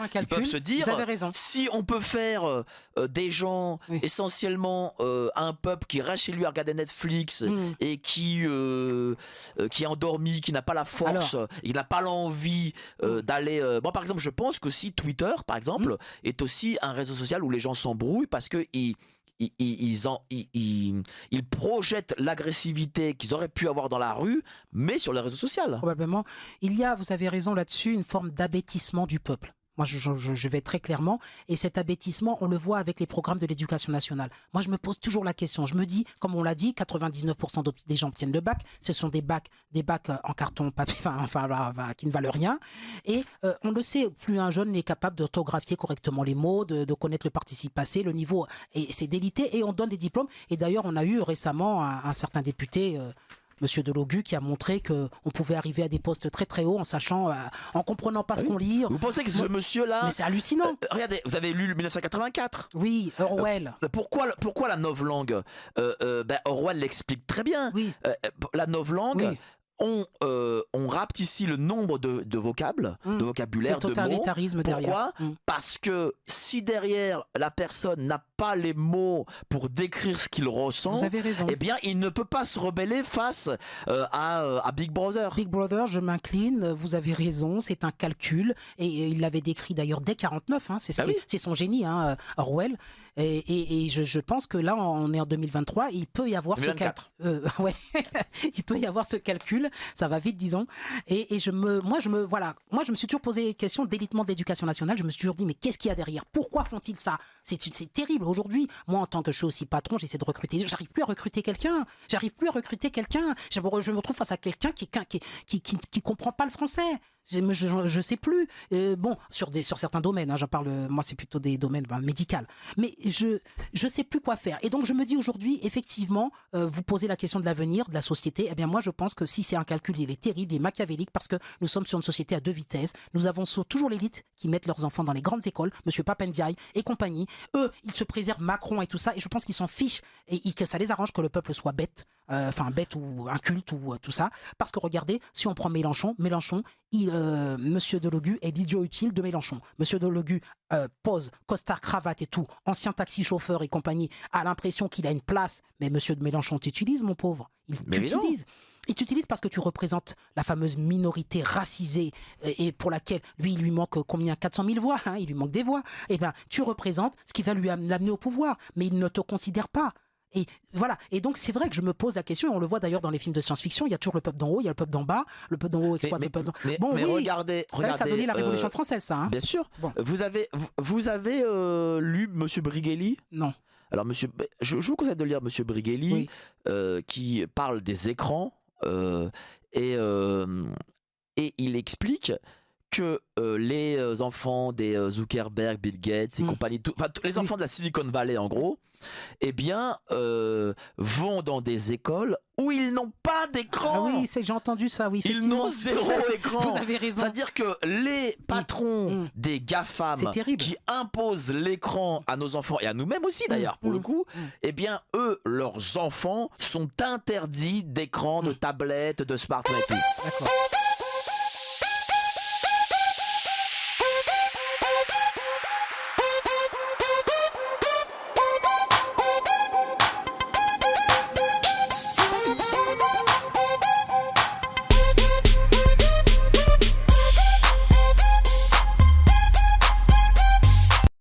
Un Ils peuvent calcul, se dire, vous avez raison. si on peut faire des gens, Oui. essentiellement un peuple qui reste chez lui à regarder Netflix et qui est endormi, qui n'a pas la force, et qui n'a pas l'envie d'aller... Moi, par exemple, je pense que si Twitter, par exemple, est aussi un réseau social où les gens s'embrouillent parce que ils projettent l'agressivité qu'ils auraient pu avoir dans la rue, mais sur les réseaux sociaux. Probablement. Il y a, vous avez raison là-dessus, une forme d'abêtissement du peuple. Moi, je vais très clairement. Et cet abêtissement, on le voit avec les programmes de l'éducation nationale. Moi, je me pose toujours la question. Je me dis, comme on l'a dit, 99% des gens obtiennent le bac. Ce sont des bacs en carton, papier, qui ne valent rien. Et on le sait, plus un jeune est capable d'orthographier correctement les mots, de connaître le participe passé, le niveau, et c'est délité. Et on donne des diplômes. Et d'ailleurs, on a eu récemment un certain député... Monsieur Delogu qui a montré qu'on pouvait arriver à des postes très très hauts en sachant, en comprenant pas ce qu'on lit. Vous pensez que ce monsieur-là... Mais c'est hallucinant. Regardez, vous avez lu 1984 ? Oui, Orwell. Pourquoi la novlangue Orwell l'explique très bien. Oui. La novlangue... Oui. On rapte ici le nombre de vocables, de vocabulaire, c'est le totalitarisme de mots. Pourquoi derrière. Parce que si derrière la personne n'a pas les mots pour décrire ce qu'il ressent, Vous avez raison. eh bien il ne peut pas se rebeller face à Big Brother. Big Brother, je m'incline, vous avez raison, c'est un calcul, et il l'avait décrit d'ailleurs dès 49, c'est son génie, Orwell, et je pense que là, on est en 2023, il peut y avoir 2024. il peut y avoir ce calcul, ça va vite, disons, et moi je me suis toujours posé la question d'élitement de l'éducation nationale, je me suis toujours dit, mais qu'est-ce qu'il y a derrière? Pourquoi font-ils ça? C'est terrible. Aujourd'hui, moi en tant que je suis aussi patron, j'essaie de recruter, j'arrive plus à recruter quelqu'un, je me retrouve face à quelqu'un qui comprend pas le français. Je sais plus. Bon, sur certains domaines, j'en parle. Moi, c'est plutôt des domaines médicaux. Mais je sais plus quoi faire. Et donc, je me dis aujourd'hui, effectivement, vous posez la question de l'avenir, de la société. Eh bien, moi, je pense que si c'est un calcul, il est terrible, il est machiavélique, parce que nous sommes sur une société à deux vitesses. Nous avons toujours l'élite qui mettent leurs enfants dans les grandes écoles, Monsieur Papendiaï et compagnie. Eux, ils se préservent Macron et tout ça. Et je pense qu'ils s'en fichent et que ça les arrange que le peuple soit bête, bête ou inculte ou tout ça. Parce que regardez, si on prend Mélenchon, Monsieur Delogu est l'idiot utile de Mélenchon. Monsieur Delogu pose costard, cravate et tout, ancien taxi chauffeur et compagnie, a l'impression qu'il a une place. Mais Monsieur de Mélenchon t'utilise, mon pauvre. Il t'utilise. Il t'utilise parce que tu représentes la fameuse minorité racisée et pour laquelle, lui, il lui manque combien? 400 000 voix, il lui manque des voix. Eh bien, tu représentes ce qui va l'amener au pouvoir, mais il ne te considère pas. Et voilà. Et donc, c'est vrai que je me pose la question, et on le voit d'ailleurs dans les films de science-fiction, il y a toujours le peuple d'en haut, il y a le peuple d'en bas, le peuple d'en haut exploite le peuple d'en bas. Bon, mais oui, regardez, ça a donné la Révolution française, ça. Bien sûr. Bon. Vous avez lu Monsieur Brigelli? Non. Alors, je vous conseille de lire Monsieur Brigelli, qui parle des écrans, et il explique que les enfants des Zuckerberg, Bill Gates et compagnie, les enfants de la Silicon Valley en gros, eh bien vont dans des écoles où ils n'ont pas d'écran. Ah oui, j'ai entendu ça, oui. Ils n'ont zéro écran. Vous avez raison. C'est-à-dire que les patrons des GAFAM qui imposent l'écran à nos enfants et à nous-mêmes aussi d'ailleurs pour le coup, eh bien eux, leurs enfants sont interdits d'écran, de tablette, de smartphone et tout. D'accord.